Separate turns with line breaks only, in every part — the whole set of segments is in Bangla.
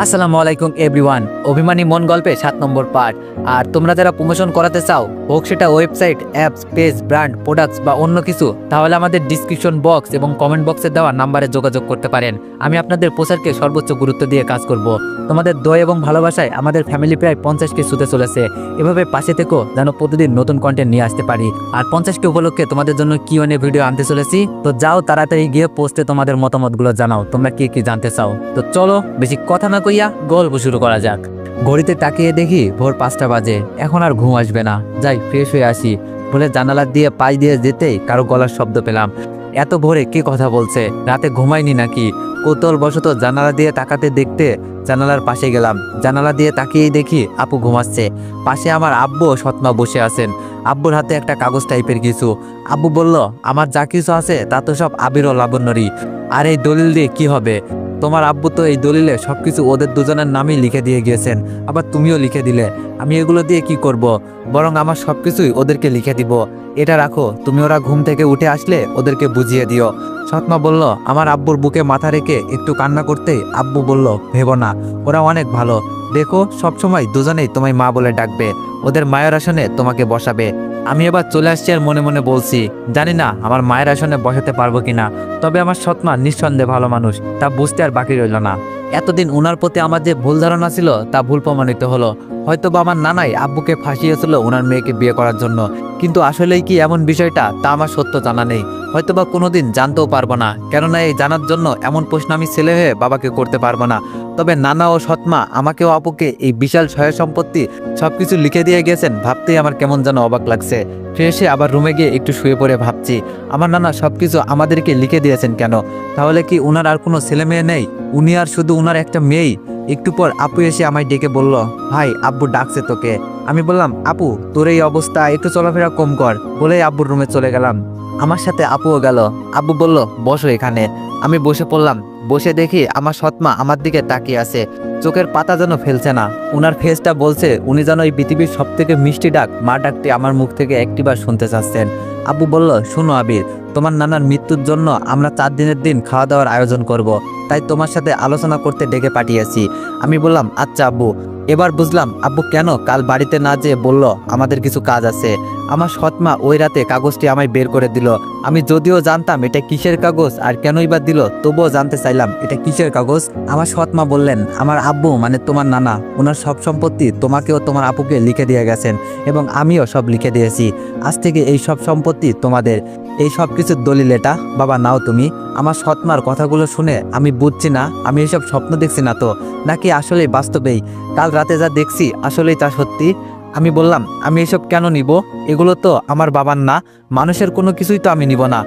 আসসালামু আলাইকুম এভরিওয়ান। অভিমানী মন গল্পে 7 নম্বর পার্ট। আর তোমরা যারা প্রমোশন করাতে চাও, হোক সেটা website, apps, page, brand, products বা অন্য কিছু, তাহলে আমাদের ডিসক্রিপশন বক্স এবং কমেন্ট বক্সে দেওয়া নাম্বারে যোগাযোগ করতে পারেন। আমি আপনাদের প্রচারকে সর্বোচ্চ গুরুত্ব দিয়ে কাজ করব। তোমাদের দয়া এবং ভালোবাসায় আমাদের ফ্যামিলি প্রায় 50কে ছুঁতে চলেছে। এভাবে পাশে থেকো যেন প্রতিদিন নতুন কন্টেন্ট নিয়ে আসতে পারি। আর 50কে উপলক্ষে তোমাদের জন্য কিউএনএ ভিডিও আনতে চলেছি। তো যাও তাড়াতাড়ি গিয়ে পোস্টে তোমাদের মতামতগুলো জানাও, তোমরা কি কি জানতে চাও। তো চলো বেশি কথা না কইয়া গল্প শুরু করা যাক। ঘড়িতে তাকিয়ে দেখি ভোর 5টা বাজে। এখন আর ঘুম আসবে না, যাই ফ্রেশ হয়ে আসি বলে জানালা দিয়ে পাশ দিয়ে যেতেই কারো গলার শব্দ পেলাম। এত ভোরে কে কথা বলছে? রাতে ঘুমাইনি নাকি? কৌতূহলবশত জানালা দিয়ে তাকাতে দেখতে জানালার পাশে গেলাম। জানালা দিয়ে তাকিয়েই দেখি আপু ঘুমাচ্ছে। পাশে আমার আব্বু ও সৎমা বসে আছেন। আব্বুর হাতে একটা কাগজ টাইপের কিছু। আব্বু বলল, আমার যা কিছু আছে তা তো সব আবির ও লাবণ্যরই। আর এই দলিল দিয়ে কি হবে? তোমার আব্বু তো এই দলিলে সবকিছু ওদের দুজনের নামই লিখে দিয়ে গিয়েছেন, আবার তুমিও লিখে দিলে। আমি এগুলো দিয়ে কি করব? বরং আমার সবকিছুই ওদেরকে লিখে দিব। এটা রাখো, তুমি ওরা ঘুম থেকে উঠে আসলে ওদেরকে বুঝিয়ে দিও। সৎমা বলল, আমার আব্বুর বুকে মাথা রেখে একটু কান্না করতেই আব্বু বলল, ভেবো না, ওরা অনেক ভালো। দেখো সবসময় দুজনেই তোমায় মা বলে ডাকবে, ওদের মায়ের আসনে তোমাকে বসাবে। আমি এবার চলে আসছি আর মনে মনে বলছি, জানি না আমার মায়ের আসনে বসাতে পারবো কিনা, তবে আমার সৎমা নিঃসন্দেহে ভালো মানুষ, তা বুঝতে আর বাকি রইল না। এতদিন ওনার প্রতি আমার যে ভুল ধারণা ছিল তা ভুল প্রমাণিত হলো। হয়তো বা আমার নানাই আব্বুকে ফাঁসিয়েছিল ওনার মেয়েকে বিয়ে করার জন্য, কিন্তু আসলেই কি এমন বিষয়টা তা আমার সত্য জানা নেই। হয়তো বা কোনোদিন জানতেও পারবো না, কেননা এই জানার জন্য এমন প্রশ্ন আমি ছেলে হয়ে বাবাকে করতে পারবো না। তবে নানা ও সৎমা আমাকেও আপুকে এই বিশাল সহায় সম্পত্তি সবকিছু লিখে দিয়ে গেছেন ভাবতেই আমার কেমন যেন অবাক লাগছে। ফ্রেশে আবার রুমে গিয়ে একটু শুয়ে পড়ে ভাবছি, আমার নানা সবকিছু আমাদেরকে লিখে দিয়েছেন কেন? তাহলে কি উনার আর কোনো ছেলে মেয়ে নেই? উনি আর শুধু উনার একটা মেয়েই? একটু পর আপু এসে আমায় ডেকে বলল, ভাই আব্বু ডাকছে তোকে। আমি বললাম, আপু তোর এই অবস্থা, একটু চলাফেরা কম কর, বলেই আব্বুর রুমে চলে গেলাম। আমার সাথে আপুও গেল। আব্বু বলল, বসো এখানে। আমি বসে পড়লাম। বসে দেখি আমার সৎমা আমার দিকে তাকিয়ে আছে, চোখের পাতা যেন ফেলছে না। উনার ফেসটা বলছে উনি যেন এই পৃথিবীর সব থেকে মিষ্টি ডাক, মা ডাকটি আমার মুখ থেকে একটিবার শুনতে চাচ্ছেন। আব্বু বলল, শুনো আবির, তোমার নানার মৃত্যুর জন্য আমরা 4 দিনের দিন খাওয়া দাওয়ার আয়োজন করব, তাই তোমার সাথে আলোচনা করতে ডেকে পাঠিয়েছি। আমি বললাম, আচ্ছা আব্বু। এবার বুঝলাম আব্বু কেন কাল বাড়িতে না যেয়ে বলল আমাদের কিছু কাজ আছে। আমার সৎমা ওই রাতে কাগজটি আমায় বের করে দিল। আমি যদিও জানতাম এটা কিসের কাগজ আর কেনই বা দিল, তবুও জানতে চাইলাম এটা কিসের কাগজ। আমার সৎমা বললেন, আমার আব্বু মানে তোমার নানা, ওনার সব সম্পত্তি তোমাকেও তোমার আপুকে লিখে দিয়ে গেছেন এবং আমিও সব লিখে দিয়েছি। আজ থেকে এই সব সম্পত্তি তোমাদের। এই সব কিছুর দলিল এটা, বাবা নাও তুমি। আমার সৎমার কথাগুলো শুনে আমি বুঝছি না আমি এইসব স্বপ্ন দেখছি না তো, নাকি আসলেই বাস্তবেই কাল রাতে যা দেখছি আসলেই তা সত্যি। আমি বললাম, আমি এসব কেন নিব? এগুলো তো আমার বাবার না, মানুষের কোনো কিছুই তো আমি নিব না।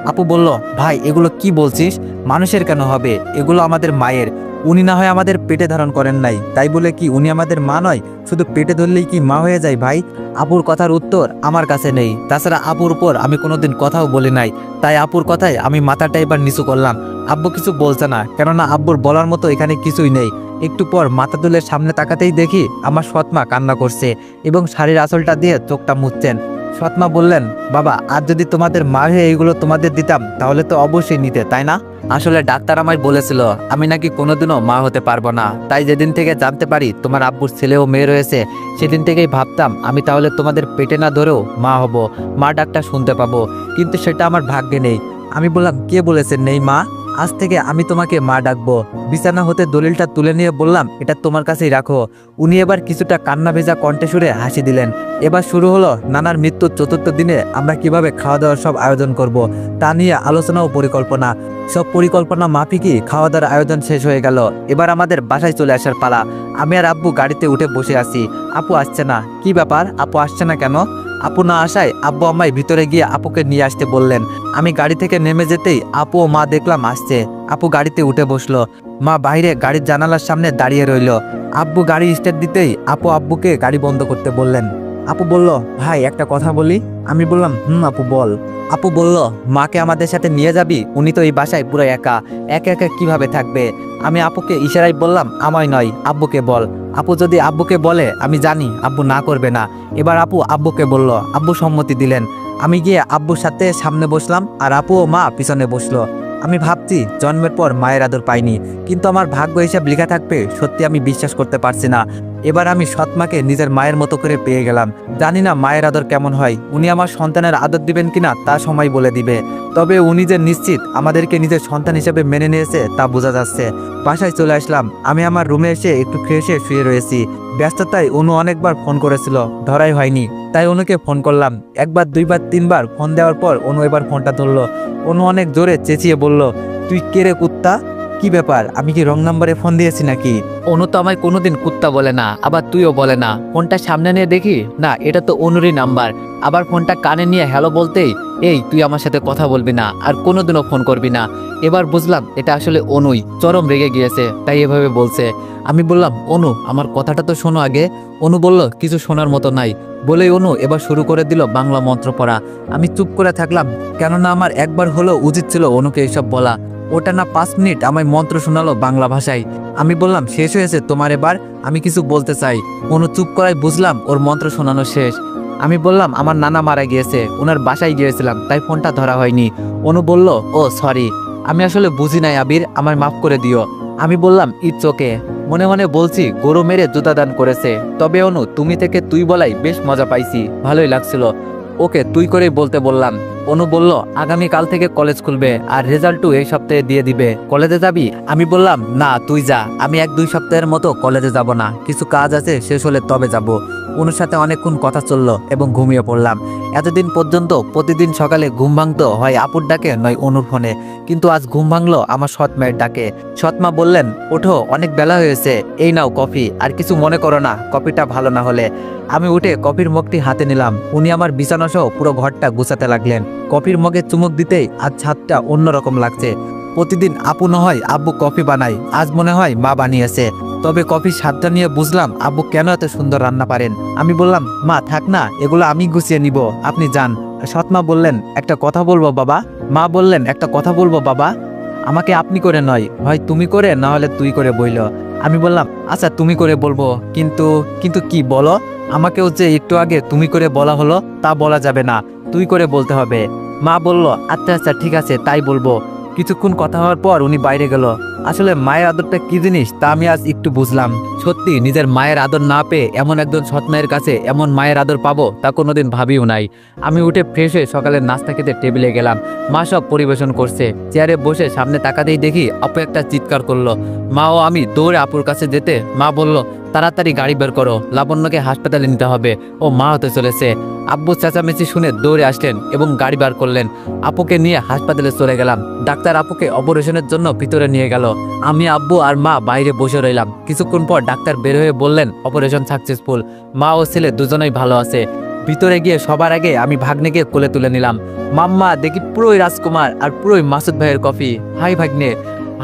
আপু বলল, ভাই এগুলো কি বলছিস? মানুষের কেন হবে? এগুলো আমাদের মায়ের। উনি না হয় আমাদের পেটে ধারণ করেন নাই, তাই বলে কি উনি আমাদের মা নয়? শুধু পেটে ধরলেই কি মা হয়ে যায় ভাই? আপুর কথার উত্তর আমার কাছে নেই। তাছাড়া আপুর উপর আমি কোনোদিন কথাও বলি নাই, তাই আপুর কথায় আমি মাথাটা এবার নিচু করলাম। আব্বু কিছু বলছে না, কেননা আব্বুর বলার মতো এখানে কিছুই নেই। একটু পর মাথা তুলে সামনে তাকাতেই দেখি আমার সৎমা কান্না করছে এবং শাড়ির আঁচলটা দিয়ে চোখটা মুছছেন। সৎমা বললেন, বাবা আর যদি তোমাদের মা হয়ে এইগুলো তোমাদের দিতাম তাহলে তো অবশ্যই নিতে, তাই না? আসলে ডাক্তার আমায় বলেছিল আমি নাকি কোনোদিনও মা হতে পারবো না, তাই যেদিন থেকে জানতে পারি তোমার আব্বুর ছেলে ও মেয়ে রয়েছে, সেদিন থেকেই ভাবতাম আমি তাহলে তোমাদের পেটে না ধরেও মা হব, মা ডাকটা শুনতে পাবো, কিন্তু সেটা আমার ভাগ্যে নেই। আমি বললাম, কে বলেছেন নেই মা? আজ থেকে আমি তোমাকে মা ডাকবো। বিছানা হতে দলিলটা তুলে নিয়ে বললাম, এটা তোমার কাছেই রাখো। উনি এবার কিছুটা কান্না ভেজা কণ্ঠে সুরে হাসি দিলেন। এবার শুরু হলো নানার মৃত্যুর 4র্থ দিনে আমরা কিভাবে খাওয়া দাওয়ার সব আয়োজন করব, তা নিয়ে আলোচনা ও পরিকল্পনা। সব পরিকল্পনা মাফিকই খাওয়া দাওয়ার আয়োজন শেষ হয়ে গেল। এবার আমাদের বাসায় চলে আসার পালা। আমি আর আব্বু গাড়িতে উঠে বসে আছি। আপু আসছে না। কি ব্যাপার, আপু আসছে না কেন? আপু না আসায় আব্বু আমায় ভিতরে গিয়ে আপুকে নিয়ে আসতে বললেন। আমি গাড়ি থেকে নেমে যেতেই আপু ও মা দেখলাম আসছে। আপু গাড়িতে উঠে বসলো, মা বাইরে গাড়ির জানালার সামনে দাঁড়িয়ে রইল। আব্বু গাড়ি স্টার্ট দিতেই আপু আব্বুকে গাড়ি বন্ধ করতে বললেন। আপু বলল, ভাই একটা কথা বলি। আমি বললাম, আপু বল। আপু বলল, মাকে আমাদের সাথে নিয়ে যাবি? উনি তো এই বাসায় পুরো একা, একা একা কিভাবে থাকবে? আমি আপুকে ইশারায় বললাম, আমায় নয় আব্বুকে বল। আপু যদি আব্বুকে বলে আমি জানি আব্বু না করবে না। এবার আপু আব্বুকে বলল, আব্বু সম্মতি দিলেন। আমি গিয়ে আব্বুর সাথে সামনে বসলাম আর আপু ও মা পিছনে বসলো। আমি ভাবছি জন্মের পর মায়ের আদর পাইনি, কিন্তু আমার ভাগ্য হিসাব লেখা থাকবে সত্যি আমি বিশ্বাস করতে পারছি না। এবার আমি সৎমাকে নিজের মায়ের মতো করে পেয়ে গেলাম। জানি না মায়ের আদর কেমন হয়, উনি আমার সন্তানের আদর দিবেন কিনা তা সময় বলে দিবে। তবে উনি যে নিশ্চিত আমাদেরকে নিজের সন্তান হিসেবে মেনে নিয়েছে তা বোঝা যাচ্ছে। বাসায় চলে আসলাম। আমি আমার রুমে এসে একটু ফ্রেশ হয়ে শুয়ে রয়েছি। ব্যস্ততায় অনু অনেকবার ফোন করেছিল, ধরাই হয়নি, তাই অনুকে ফোন করলাম। একবার, দুইবার, তিনবার ফোন দেওয়ার পর অনু এবার ফোনটা ধরলো। অনু অনেক জোরে চেঁচিয়ে বলল, তুই কে রে কুত্তা? কি ব্যাপার, আমি কি রং নাম্বারে ফোন দিয়েছি নাকি? অনু তো আমায় কোনোদিন কুত্তা বলে না, আবার তুইও বলে না। ফোনটা সামনে নিয়ে দেখি, না এটা তো অনুরই নাম্বার। আবার ফোনটা কানে নিয়ে হ্যালো বলতেই, এই তুই আমার সাথে কথা বলবি না আর কোনোদিনও ফোন করবি না। এবার বুঝলাম এটা আসলে অনুই, চরম রেগে গিয়েছে তাই এভাবে বলছে। আমি বললাম, অনু আমার কথাটা তো শোনো আগে। অনু বলল, কিছু শোনার মতো নাই। বলেই অনু এবার শুরু করে দিল বাংলা মন্ত্র পড়া। আমি চুপ করে থাকলাম, কেননা আমার একবার হলেও উচিত ছিল অনুকে এসব বলা। ওটা না 5 মিনিট আমায় মন্ত্র শোনালো বাংলা ভাষায়। আমি বললাম, শেষ হয়েছে তোমার, এবার আমি কিছু বলতে চাই। অনু চুপ করায় বুঝলাম ওর মন্ত্র শোনানো শেষ। আমি বললাম, আমার নানা মারা গিয়েছে, ওনার বাসায় গিয়েছিলাম তাই ফোনটা ধরা হয়নি। অনু বলল, ও সরি, আমি আসলে বুঝি নাই আবির, আমায় মাফ করে দিও। আমি বললাম, ইটস ওকে। মনে মনে বলছি, গরু মেরে জুতা দান করেছে। তবে অনু তুমি থেকে তুই বলাই বেশ মজা পাইছি, ভালোই লাগছিল। ওকে তুই করেই বলতে বললাম। অনু বলল, আগামী কাল থেকে কলেজ খুলবে আর রেজাল্টও এই সপ্তাহে দিয়ে দিবে। কলেজে যাবি? আমি বললাম, না তুই যা, আমি 1-2 সপ্তাহের মতো কলেজে যাব না, কিছু কাজ আছে, শেষ হলে তবে যাব। অনুর সাথে অনেকক্ষণ কথা চললো এবং ঘুমিয়ে পড়লাম। এতদিন পর্যন্ত প্রতিদিন সকালে ঘুম ভাঙতো হয় আপুর ডাকে নয় অনুর ফোনে, কিন্তু আজ ঘুম ভাঙলো আমার সৎ মায়ের ডাকে। সৎমা বললেন, ওঠো, অনেক বেলা হয়েছে, এই নাও কফি, আর কিছু মনে করো না কফিটা ভালো না হলে। আমি উঠে কফির মগটি হাতে নিলাম। উনি আমার বিছানা সহ পুরো ঘরটা গুছাতে লাগলেন। কফির মগে চুমুক দিতেই আজ ছাদটা অন্যরকম লাগছে। প্রতিদিন আপু না হয় আব্বু কফি বানায়, আজ মনে হয় মা বানিয়েছে। তবে কফির স্বাদটা নিয়ে বুঝলাম আব্বু কেন এত সুন্দর রান্না পারেন। আমি বললাম, মা থাক না, এগুলো আমি গুছিয়ে নিব, আপনি যান। সৎমা বললেন, একটা কথা বলবো বাবা। মা বললেন, একটা কথা বলবো বাবা। আমাকে আপনি করে নয়, হয় তুমি করে, না হলে তুই করে বইল। আমি বললাম, আচ্ছা তুমি করে বলবো, কিন্তু কিন্তু কি বলো? আমাকেও যে একটু আগে তুমি করে বলা হলো তা বলা যাবে না, তুই করে বলতে হবে। মা বলল, আচ্ছা আচ্ছা ঠিক আছে তাই বলবো। কিছুক্ষণ কথা হওয়ার পর উনি বাইরে গেল। আসলে মায়ের আদরটা কি জিনিস তা আমি আজ একটু বুঝলাম। সত্যি নিজের মায়ের আদর না পেয়ে এমন একজন সৎ মায়ের কাছে এমন মায়ের আদর পাবো তা কোনোদিন ভাবিও নাই। আমি উঠে ফ্রেশ হয়ে সকালের নাস্তা খেতে টেবিলে গেলাম। মা সব পরিবেশন করছে। চেয়ারে বসে সামনে তাকাতেই দেখি আপু একটা চিৎকার করলো। মা ও আমি দৌড়ে আপুর কাছে যেতে মা বলল, তাড়াতাড়ি গাড়ি বের করো, লাবণ্যকে হাসপাতালে নিতে হবে, ও মা হতে চলেছে। আব্বু চেঁচামেচি শুনে দৌড়ে আসলেন এবং গাড়ি বার করলেন। আপুকে নিয়ে হাসপাতালে চলে গেলাম। ডাক্তার আপুকে অপারেশনের জন্য ভিতরে নিয়ে গেল। আমি, আব্বু আর মা বাইরে বসে রইলাম। কিছুক্ষণ পর ডাক্তার বের হয়ে বললেন, অপারেশন সাকসেসফুল, মা ও ছেলে দুজনেই ভালো আছে। ভিতরে গিয়ে সবার আগে আমি ভাগ্নেকে কোলে তুলে নিলাম। মাম্মা দেখি পুরোই রাজকুমার আর পুরোই মাসুদ ভাইয়ের কফি। হাই ভাগ্নে,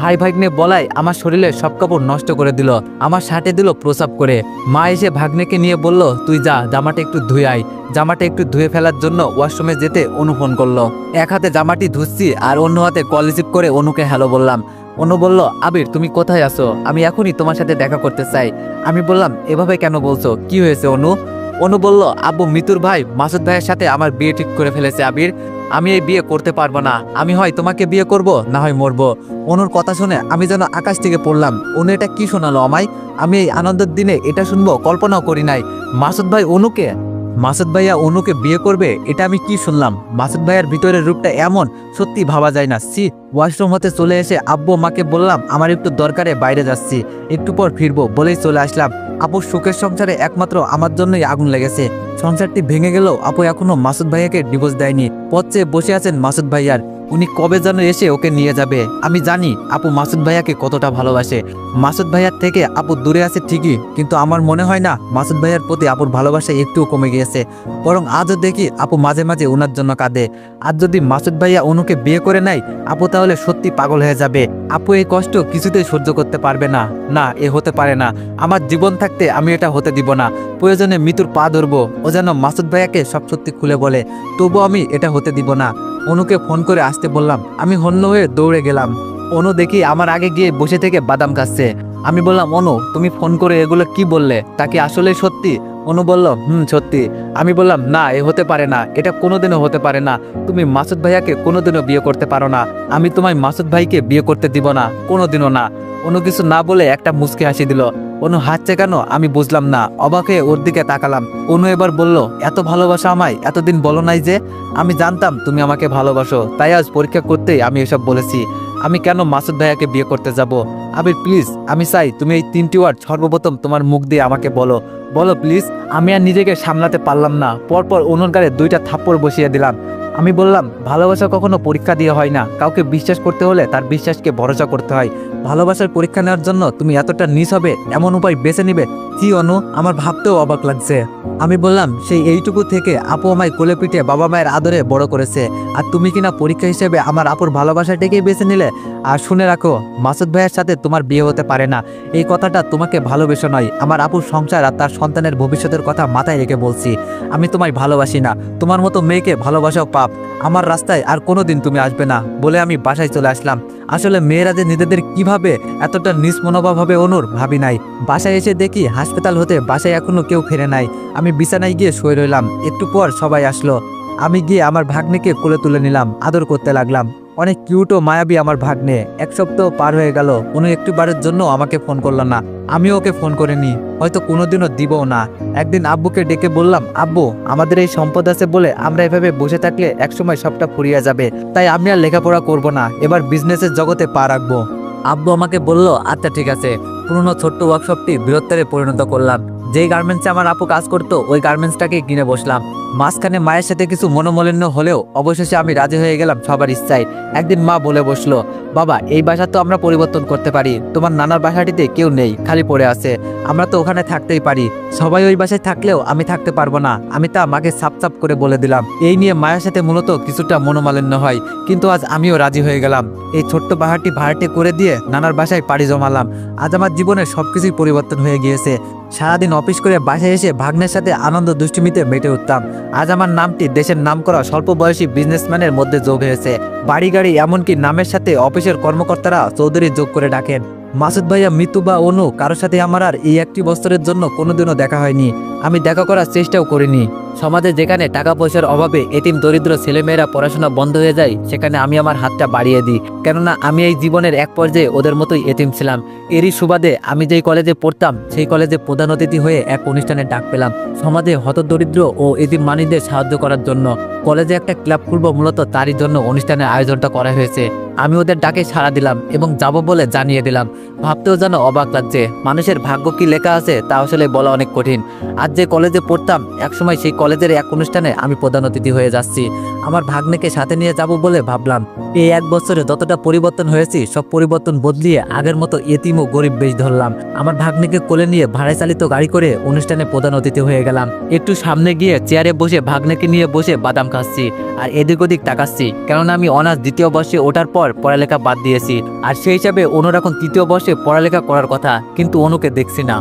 হাই ভাগ্নে বলাই আমার শরীরের সব কাপড় নষ্ট করে দিল, আমার শার্টে দিল প্রসাব করে। মা এসে ভাগ্নেকে নিয়ে বলল, তুই যা, জামাটা একটু ধুয়ে আয়। জামাটা একটু ধুয়ে ফেলার জন্য ওয়াশরুমে যেতে অনু ফোন করলো। এক হাতে জামাটি ধুচ্ছি আর অন্য হাতে কল রিসিভ করে অনুকে হ্যালো বললাম। অনু বলল, আবির তুমি কোথায় আছো? আমি এখনই তোমার সাথে দেখা করতে চাই। আমি বললাম, এভাবে কেন বলছো, কি হয়েছে অনু? অনু বলল, আব্বু মিতুর ভাই মাসুদ ভাইয়ের সাথে আমার বিয়ে ঠিক করে ফেলেছে আবির, আমি এই বিয়ে করতে পারবো না, আমি হয় তোমাকে বিয়ে করব না হয় মরবো। অনুর কথা শুনে আমি যেন আকাশ থেকে পড়লাম। অনু এটা কি শোনালো আমায়? আমি এই আনন্দের দিনে এটা শুনবো কল্পনাও করি নাই। মাসুদ ভাই অনুকে, মাসুদ ভাইয়া অনুকে বিয়ে করবে, এটা আমি কি শুনলাম? মাসুদ ভাইয়ার ভিতরের রূপটা এমন, সত্যি ভাবা যায় না। সি ওয়াশরুম হতে চলে এসে আব্বু মাকে বললাম, আমার একটু দরকারে বাইরে যাচ্ছি, একটু পর ফিরবো বলেই চলে আসলাম। আপুর সুখের সংসারে একমাত্র আমার জন্যই আগুন লেগেছে। সংসারটি ভেঙে গেলেও আপু এখনো মাসুদ ভাইয়াকে ডিভোর্স দেয়নি। পথ চেয়ে বসে আছেন মাসুদ ভাইয়ার, উনি কবে যেন এসে ওকে নিয়ে যাবে। আমি জানি আপু মাসুদ ভাইয়াকে কতটা ভালোবাসে। মাসুদ ভাইয়ার থেকে আপু দূরে আছে ঠিকই, কিন্তু আমার মনে হয় না মাসুদ ভাইয়ার প্রতি আপুর ভালোবাসা একটুও কমে গিয়েছে। বরং আজও দেখি আপু মাঝে মাঝে ওনার জন্য কাঁদে। আজ যদি মাসুদ ভাইয়া অনুকে বিয়ে করে নেয়, আপু তাহলে সত্যি পাগল হয়ে যাবে। আপু এই কষ্ট কিছুতেই সহ্য করতে পারবে না। না, এ হতে পারে না। আমার জীবন থাকতে আমি এটা হতে দিব না। প্রয়োজনে মৃত্যুর পা ধরবো, ও যেন মাসুদ ভাইয়াকে সব সত্যি খুলে বলে, তবু আমি এটা হতে দিব না। অনুকে ফোন করে আসতে বললাম। আমি হন্য হয়ে দৌড়ে গেলাম। অনু দেখি আমার আগে গিয়ে বসে থেকে বাদাম খাচ্ছে। আমি বললাম, অনু তুমি ফোন করে এগুলো কি বললে, তা কি আসলে সত্যি? অনু বলল, সত্যি। আমি বললাম, না, এ হতে পারে না, এটা কোনোদিনও হতে পারে না। তুমি মাসুদ ভাইয়াকে কোনোদিনও বিয়ে করতে পারো না। আমি তোমায় মাসুদ ভাইকে বিয়ে করতে দিব না, কোনোদিনও না। অনু কিছু না বলে একটা মুচকি হাসি দিল। অনু হাসছে কেন আমি বুঝলাম না, অবাক হয়ে ওর দিকে তাকালাম। অনু এবার বলল, এত ভালোবাসা আমায় এতদিন বলো নাই যে? আমি জানতাম তুমি আমাকে ভালোবাসো, তাই আজ পরীক্ষা করতেই আমি এসব বলেছি। আমি কেন মাসুদ ভাইয়াকে বিয়ে করতে যাব? আবির প্লিজ, আমি চাই তুমি এই 3টি ওয়ার্ড সর্বপ্রথম তোমার মুখ দিয়ে আমাকে বলো, বলো প্লিজ। আমি আর নিজেকে সামলাতে পারলাম না, পরপর অনুর গালে 2টা থাপ্পড় বসিয়ে দিলাম। আমি বললাম, ভালোবাসা কখনো পরীক্ষা দিয়ে হয় না, কাউকে বিশ্বাস করতে হলে তার বিশ্বাসকে ভরসা করতে হয়। ভালোবাসার পরীক্ষা নেওয়ার জন্য তুমি এতটা নিচ হবে এমন উপায় বেছে নিবে? কি অনু, আমার ভাবতেও অবাক লাগছে। আমি বললাম, সেই এইটুকু থেকে আপু আমায় কোলে পিঠে বাবা মায়ের আদরে বড় করেছে, আর তুমি কিনা পরীক্ষা হিসেবে আমার আপুর ভালোবাসাটাকেই বেছে নিলে। আর শুনে রাখো, মাসুদ ভাইয়ের সাথে তোমার বিয়ে হতে পারে না। এই কথাটা তোমাকে ভালোবেসে নয়, আমার আপুর সংসার আর তার সন্তানের ভবিষ্যতের কথা মাথায় রেখে বলছি। আমি তোমায় ভালোবাসি না, তোমার মতো মেয়েকে ভালোবাসাও পাপ। আমার রাস্তায় আর কোনোদিন তুমি আসবে না বলে আমি বাসায় চলে আসলাম। আসলে মেয়েরা যে নিজেদের কিভাবে এতটা নিজ মনোভাব হবে অনুর ভাবি নাই। বাসায় এসে দেখি হাসপাতাল হতে বাসায় এখনো কেউ ফেরে নাই। আমি বিছানায় গিয়ে শুয়ে রইলাম। একটু পর সবাই আসলো। আমি গিয়ে আমার ভাগ্নেকে কোলে তুলে নিলাম, আদর করতে লাগলাম। অনেক কিউট ও মায়াবী আমার ভাগ্নে। 1 সপ্তাহ পার হয়ে গেল, অনু একটু বারের জন্য আমাকে ফোন করলো না। আমিও ওকে ফোন করিনি, হয়তো কোনোদিনও দিবও না। একদিন আব্বুকে ডেকে বললাম, আব্বু, আমাদের এই সম্পদ আছে বলে আমরা এভাবে বসে থাকলে একসময় সবটা ফুরিয়ে যাবে, তাই আমি আর লেখাপড়া করব না, এবার বিজনেসের জগতে পা রাখবো। আব্বু আমাকে বলল, আচ্ছা ঠিক আছে। পুরনো ছোট্ট ওয়ার্কশপটি বৃহত্তরে পরিণত করলাম। যেই গার্মেন্টসে আমার আপু কাজ করতো ওই গার্মেন্টসটাকে কিনে বসলাম। মাঝখানে মায়ের সাথে কিছু মনোমালিন্য হলেও অবশেষে আমি রাজি হয়ে গেলাম সবার ইচ্ছায়। একদিন মা বলে বসলো, বাবা, এই বাসা তো আমরা পরিবর্তন করতে পারি, তোমার নানার বাসাটিতে কেউ নেই, খালি পড়ে আছে, আমরা তো ওখানে থাকতেই পারি। সবাই ওই বাসায় থাকলেও আমি থাকতে পারবো না, আমি তা মাকে সাপ সাপ করে বলে দিলাম। এই নিয়ে মায়ের সাথে মূলত কিছুটা মনোমালিন্য হয়, কিন্তু আজ আমিও রাজি হয়ে গেলাম। এই ছোট্ট বাহারটি ভাড়াটে করে দিয়ে নানার বাসায় পাড়ি জমালাম। আজ আমার জীবনের সবকিছুই পরিবর্তন হয়ে গিয়েছে। সারাদিন অফিস করে বাসায় এসে ভাগ্নের সাথে আনন্দ দুষ্টুমিতে মেতে উঠতাম। আজ আমার নামটি দেশের নামকরা স্বল্প বয়সী বিজনেসম্যানের মধ্যে যোগ হয়েছে। বাড়ি গাড়ি এমনকি নামের সাথে অফিসের কর্মকর্তারা চৌধুরী যোগ করে ডাকেন। মাসুদ ভাইয়া, মিতু বা অনু কারোর সাথে আমার আর এই 1টি বছরের জন্য কোনোদিনও দেখা হয়নি। আমি দেখা করার চেষ্টাও করিনি। সমাজে যেখানে টাকা পয়সার অভাবে এতিম দরিদ্র ছেলেমেয়েরা পড়াশোনা বন্ধ হয়ে যায়, সেখানে আমি আমার হাতটা বাড়িয়ে দিই, কেননা আমি এই জীবনের এক পর্যায়ে ওদের মতোই এতিম ছিলাম। এরই সুবাদে আমি যেই কলেজে পড়তাম সেই কলেজে প্রধান অতিথি হয়ে এক অনুষ্ঠানে ডাক পেলাম সমাজে হতদরিদ্র ও এতিম মানুষদের সাহায্য করার জন্য। কলেজে একটা ক্লাব খুলব, মূলত তারই জন্য অনুষ্ঠানের আয়োজনটা করা হয়েছে। আমি ওদের ডাকে সাড়া দিলাম এবং যাব বলে জানিয়ে দিলাম। ভাবতেও যেন অবাক লাগছে, মানুষের ভাগ্য কি লেখা আছে তা আসলে বলা অনেক কঠিন। আজ যে কলেজে পড়তাম একসময় সেই কলেজের এক অনুষ্ঠানে আমি প্রধান অতিথি হয়ে যাচ্ছি। আমার ভাগ্নেকে সাথে নিয়ে যাব বলে ভাবলাম। এই 1 বছরে যতটা পরিবর্তন হয়েছি সব পরিবর্তন বদলিয়ে আগের মতো এতিম ও গরিব বেশ ধরলাম। আমার ভাগ্নেকে কোলে নিয়ে ভাড়ায় চালিত গাড়ি করে অনুষ্ঠানে প্রধান অতিথি হয়ে গেলাম। একটু সামনে গিয়ে চেয়ারে বসে ভাগ্নেকে নিয়ে বসে বাদাম খাচ্ছি আর এদিক ওদিক তাকাচ্ছি, কেননা আমি অনার্স 2য় বর্ষে ওঠার পর পড়ালেখা বাদ দিয়েছি। আর সেই হিসাবে অনুর এখন 3য় বর্ষে পড়ালেখা করার কথা, কিন্তু অনুকে দেখছি না।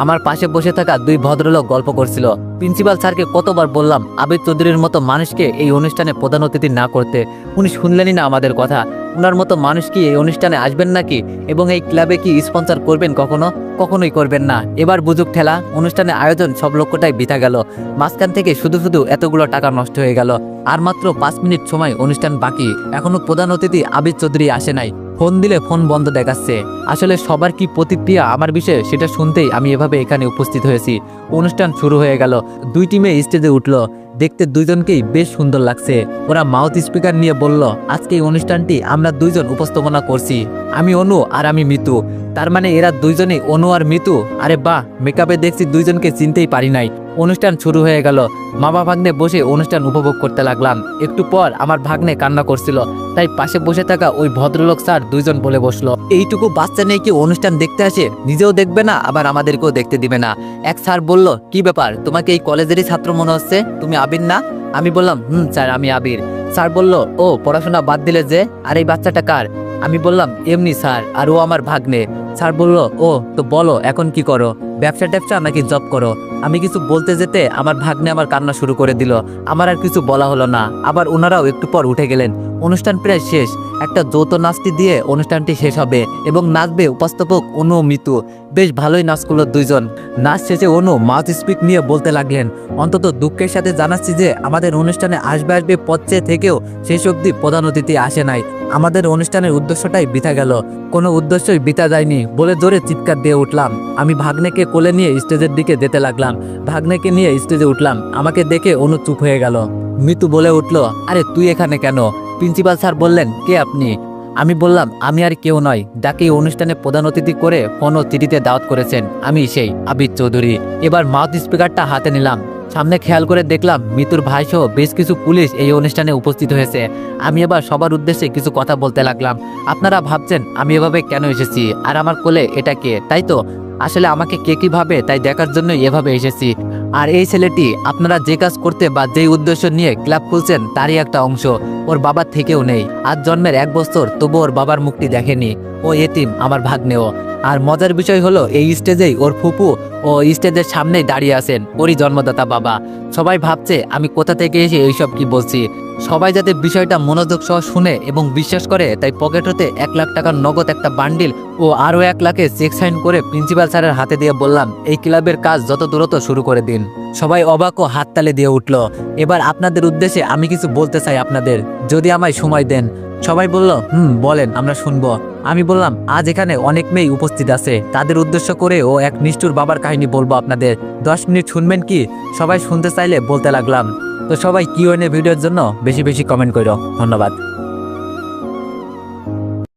আমার পাশে বসে থাকা 2 ভদ্রলোক গল্প করছিল। প্রিন্সিপাল স্যারকে কতবার বললাম আবির চৌধুরীর মতো মানুষকে এই অনুষ্ঠানে প্রধান অতিথি না করতে, উনি শুনলেনই না আমাদের কথা। ওনার মতো মানুষ কি এই অনুষ্ঠানে আসবেন নাকি, এবং এই ক্লাবে কি স্পন্সর করবেন কখনো? কখনোই করবেন না। এবার বুঝুক ঠেলা, অনুষ্ঠানের আয়োজন সব লক্ষ্যটাই বৃথা গেল। মাঝখান থেকে শুধু শুধু এতগুলো টাকা নষ্ট হয়ে গেল। আর মাত্র 5 মিনিট সময় অনুষ্ঠান বাকি, এখনো প্রধান অতিথি আবির চৌধুরী আসে নাই। ফোন দিলে ফোন বন্ধ দেখাচ্ছে। আসলে সবার কি প্রতিক্রিয়া আমার বিষয়ে সেটা শুনতেই আমি এভাবে এখানে উপস্থিত হয়েছি। অনুষ্ঠান শুরু হয়ে গেল। 2 টিমে স্টেজে উঠলো। দেখতে দুইজনকেই বেশ সুন্দর লাগছে। ওরা মাউথ স্পিকার নিয়ে বলল, আজকে এই অনুষ্ঠানটি আমরা 2 জন উপস্থাপনা করছি, আমি অনু আর আমি মিতু। তার মানে এরা 2 জনই অনু আর মিতু। আরে বাহ, মেকআপে দেখছি 2 জনকে চিনতেই পারি নাই। অনুষ্ঠান শুরু হয়ে গেল। মামা ভাগ্নে বসে অনুষ্ঠান উপভোগ করতে লাগলাম। একটু পর আমার ভাগ্নে কান্না করছিল, তাই পাশে বসে থাকা ওই ভদ্রলোক স্যার 2 জন বলে বসলো, এইটুকু বাচ্চা নিয়ে কি অনুষ্ঠান দেখতে আসে? নিজেও দেখবে না, আবার আমাদেরকেও দেখতে দিবে না। এক স্যার বলল, কি ব্যাপার, তোমাকে এই কলেজেরই ছাত্র মনে হচ্ছে, তুমি আবির না? আমি বললাম, স্যার আমি আবির। স্যার বলল, ও পড়াশোনা বাদ দিলে যে, আর এই বাচ্চাটা কার? আমি বললাম, এমনি স্যার, আর ও আমার ভাগ্নে। স্যার বলল, ও তো বলো এখন কি করো, ব্যবসা ট্যাবসা নাকি জব করো? আমি কিছু বলতে যেতে আমার ভাগ্নে আমার কান্না শুরু করে দিল। আমার আর কিছু বলা হলো না। আবার ওনারাও একটু পর উঠে গেলেন। অনুষ্ঠান প্রায় শেষ। একটা যৌথ নাচটি দিয়ে অনুষ্ঠানটি শেষ হবে এবং নাচবে উপস্থাপক অনু ও মিতু। বেশ ভালোই নাচ করলো দুইজন। নাচ শেষে অনু মাউথ স্পিক নিয়ে বলতে লাগলেন, অন্তত দুঃখের সাথে জানাচ্ছি যে আমাদের অনুষ্ঠানে আসবে পথে থেকেও শেষ অবধি প্রধান অতিথি আসে নাই। আমাদের অনুষ্ঠানের উদ্দেশ্যটাই বৃথা গেল। কোনো উদ্দেশ্যই বৃথা যায়নি বলে জোরে চিৎকার দিয়ে উঠলাম। আমি ভাগ্নেকে কোলে নিয়ে স্টেজের দিকে যেতে লাগলাম। ভাগ্নেকে নিয়ে স্টেজে উঠলাম। আমাকে দেখে অনু চুপ হয়ে গেল। মিতু বলে উঠলো, আরে তুই এখানে কেন? প্রিন্সিপাল স্যার বললেন, কে আপনি? আমি বললাম, আমি আর কেউ নয়, যাকে এই অনুষ্ঠানে প্রধান অতিথি করে ফোন ও চিঠিতে দাওয়াত করেছেন, আমি সেই আবিদ চৌধুরী। এবার মাউথ স্পিকারটা হাতে নিলাম। সামনে খেয়াল করে দেখলাম মিতুর ভাই সহ বেশ কিছু পুলিশ এই অনুষ্ঠানে উপস্থিত হয়েছে। আমি এবার সবার উদ্দেশ্যে কিছু কথা বলতে লাগলাম। আপনারা ভাবছেন আমি এভাবে কেন এসেছি, আর আমার কোলে এটা কে, তাই তো? আসলে আমাকে কে কি ভাবে তাই দেখার জন্য এভাবে এসেছি। আর এই ছেলেটি আপনারা যে কাজ করতে বা যেই উদ্দেশ্য নিয়ে ক্লাব খুলছেন তারই একটা অংশ। ওর বাবার থেকেও নেই। আজ জন্মের 1 বছর, তবু ওর বাবার মুখটি দেখেনি। ও এতিম, আমার ভাগ্নেও। আর মজার বিষয় হলো এই স্টেজেই ওর ফুপু ও স্টেজের সামনেই দাঁড়িয়ে আছেন ওরই জন্মদাতা বাবা। সবাই ভাবছে আমি কোথা থেকে এসে এইসব কি বলছি। সবাই যাতে বিষয়টা মনোযোগ সহ শুনে এবং বিশ্বাস করে, তাই পকেট হতে 1 লাখ টাকার নগদ একটা বান্ডিল ও আরও 1 লাখে চেক সাইন করে প্রিন্সিপাল স্যারের হাতে দিয়ে বললাম, এই ক্লাবের কাজ যত দ্রুত শুরু করে দিন। সবাই অবাক ও হাততালি দিয়ে উঠল। এবার আপনাদের উদ্দেশ্যে আমি কিছু বলতে চাই আপনাদের, যদি আমায় সময় দেন। সবাই বলল, বলেন, আমরা শুনবো। আমি বললাম, আজ এখানে অনেক মেয়ে উপস্থিত আছে, তাদের উদ্দেশ্য করে ও এক নিষ্ঠুর বাবার কাহিনী বলবো আপনাদের। 10 মিনিট শুনবেন কি? সবাই শুনতে চাইলে বলতে লাগলাম। তো সবাই কিউএনএ ভিডিওর জন্য বেশি বেশি কমেন্ট করো। ধন্যবাদ।